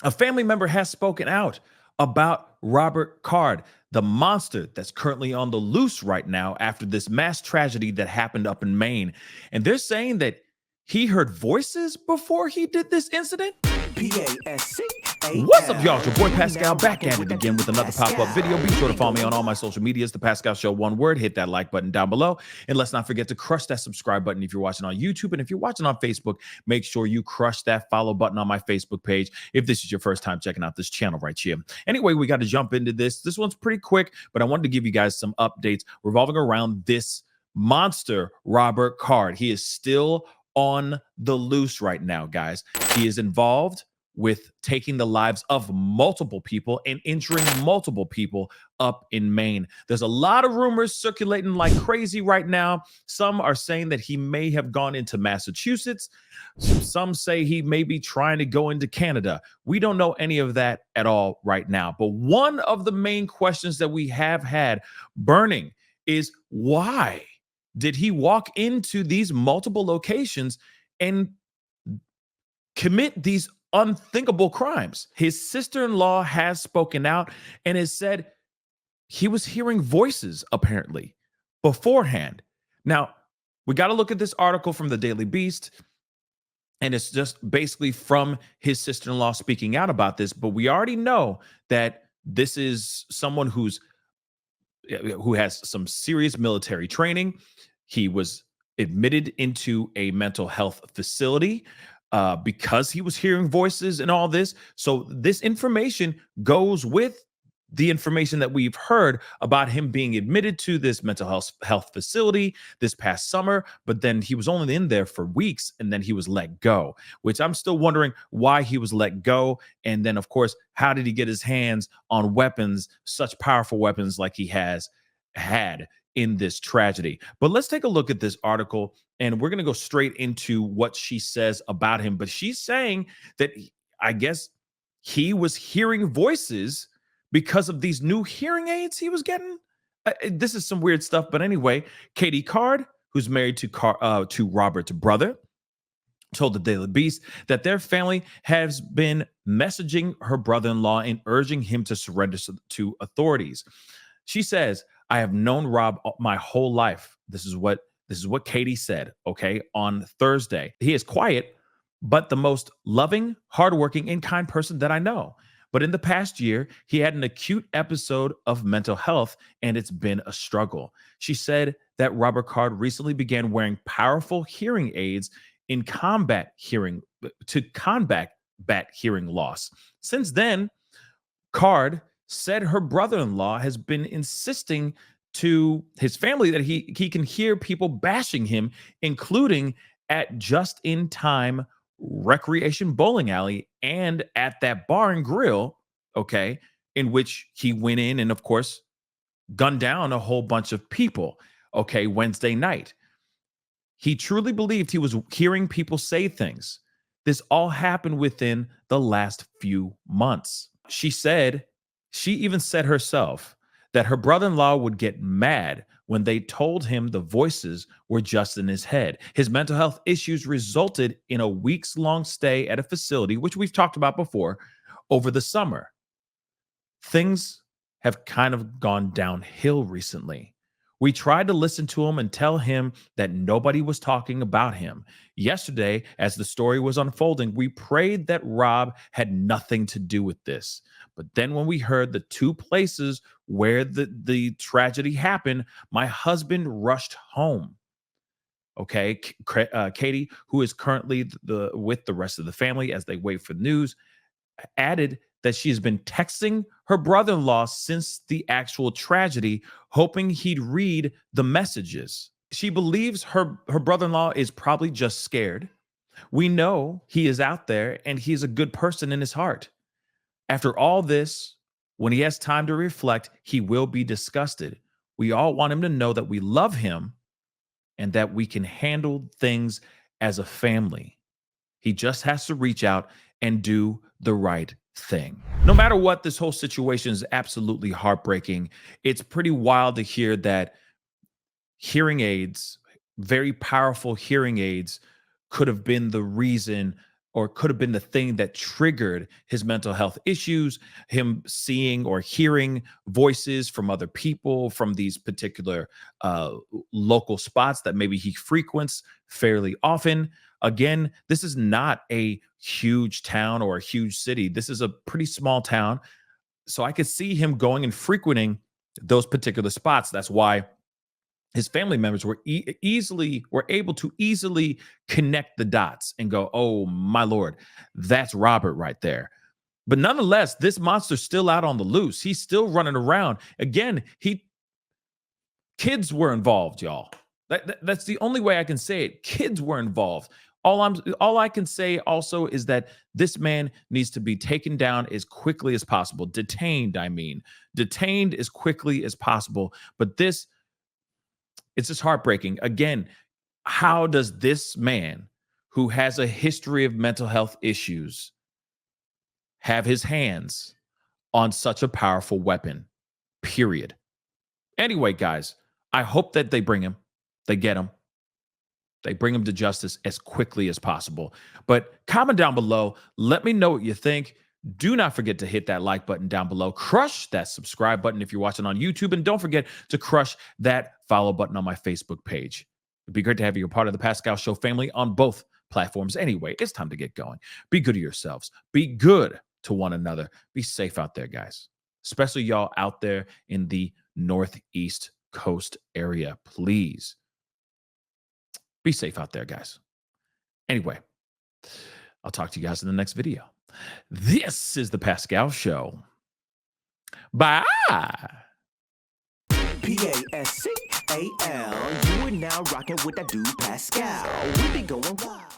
A family member has spoken out about Robert Card, the monster that's currently on the loose right now after this mass tragedy that happened up in Maine. And they're saying that he heard voices before he did this incident. What's up, y'all? It's your boy Pascal back at it again with another pop-up video. Be sure to follow me on all my social medias, The Pascal Show, one word. Hit that like button down below. And let's not forget to crush that subscribe button if you're watching on YouTube. And if you're watching on Facebook, make sure you crush that follow button on my Facebook page if this is your first time checking out this channel right here. Anyway, we got to jump into this. This one's pretty quick, but I wanted to give you guys some updates revolving around this monster, Robert Card. He is still on the loose right now, guys. He is involved with taking the lives of multiple people and injuring multiple people up in Maine. There's a lot of rumors circulating like crazy right now. Some are saying that he may have gone into Massachusetts. Some say he may be trying to go into Canada. We don't know any of that at all right now. But one of the main questions that we have had burning is, why did he walk into these multiple locations and commit these unthinkable crimes? His sister-in-law has spoken out and has said he was hearing voices apparently beforehand. Now, we got to look at this article from the Daily Beast, and it's just basically from his sister-in-law speaking out about this, but we already know that this is someone who has some serious military training. He was admitted into a mental health facility because he was hearing voices and all this. So this information goes with the information that we've heard about him being admitted to this mental health facility this past summer, but then he was only in there for weeks and then he was let go, which I'm still wondering why he was let go. And then, of course, how did he get his hands on weapons, such powerful weapons like he has had in this tragedy? But let's take a look at this article, and we're going to go straight into what she says about him. But she's saying that I guess he was hearing voices because of these new hearing aids he was getting. This is some weird stuff. But anyway, Katie Card, who's married to Robert's brother, told the Daily Beast that their family has been messaging her brother-in-law and urging him to surrender to authorities. She says, "I have known Rob my whole life." This is what Katie said, okay, on Thursday. "He is quiet, but the most loving, hardworking, and kind person that I know. But in the past year, he had an acute episode of mental health, and it's been a struggle." She said that Robert Card recently began wearing powerful hearing aids to combat hearing loss. Since then, Card said her brother-in-law has been insisting to his family that he can hear people bashing him, including at just-in-time recreation bowling alley and at that bar and grill, okay, in which he went in and, of course, gunned down a whole bunch of people, okay, Wednesday night. He truly believed he was hearing people say things. This all happened within the last few months. She even said herself that her brother-in-law would get mad when they told him the voices were just in his head. His mental health issues resulted in a weeks-long stay at a facility, which we've talked about before, over the summer. Things have kind of gone downhill recently. We tried to listen to him and tell him that nobody was talking about him. Yesterday, as the story was unfolding, we prayed that Rob had nothing to do with this. But then when we heard the two places where the tragedy happened, my husband rushed home. Okay, Katie, who is currently with the rest of the family as they wait for news, added that she has been texting her brother-in-law since the actual tragedy, hoping he'd read the messages. She believes her brother-in-law is probably just scared. We know he is out there and he's a good person in his heart. After all this, when he has time to reflect, he will be disgusted. We all want him to know that we love him and that we can handle things as a family. He just has to reach out and do the right thing. No matter what, this whole situation is absolutely heartbreaking. It's pretty wild to hear that hearing aids, very powerful hearing aids, could have been the reason or could have been the thing that triggered his mental health issues, him seeing or hearing voices from other people from these particular local spots that maybe he frequents fairly often. Again, this is not a huge town or a huge city. This is a pretty small town. So I could see him going and frequenting those particular spots. That's why his family members were able to easily connect the dots and go, "Oh my lord, that's Robert right there." But nonetheless, this monster's still out on the loose. He's still running around. Again, kids were involved, y'all. That's the only way I can say it. Kids were involved. All I can say also is that this man needs to be taken down as quickly as possible. Detained, I mean. Detained as quickly as possible. But it's just heartbreaking. Again, how does this man who has a history of mental health issues have his hands on such a powerful weapon? Period. Anyway, guys, I hope that they bring him. They get him. They bring him to justice as quickly as possible. But comment down below. Let me know what you think. Do not forget to hit that like button down below. Crush that subscribe button if you're watching on YouTube. And don't forget to crush that follow button on my Facebook page. It'd be great to have you a part of the Pascal Show family on both platforms. Anyway, it's time to get going. Be good to yourselves. Be good to one another. Be safe out there, guys. Especially y'all out there in the Northeast Coast area. Please be safe out there, guys. Anyway, I'll talk to you guys in the next video. This is the Pascal Show. Bye. Pascal, you are now rocking with that dude Pascal. We be going wild.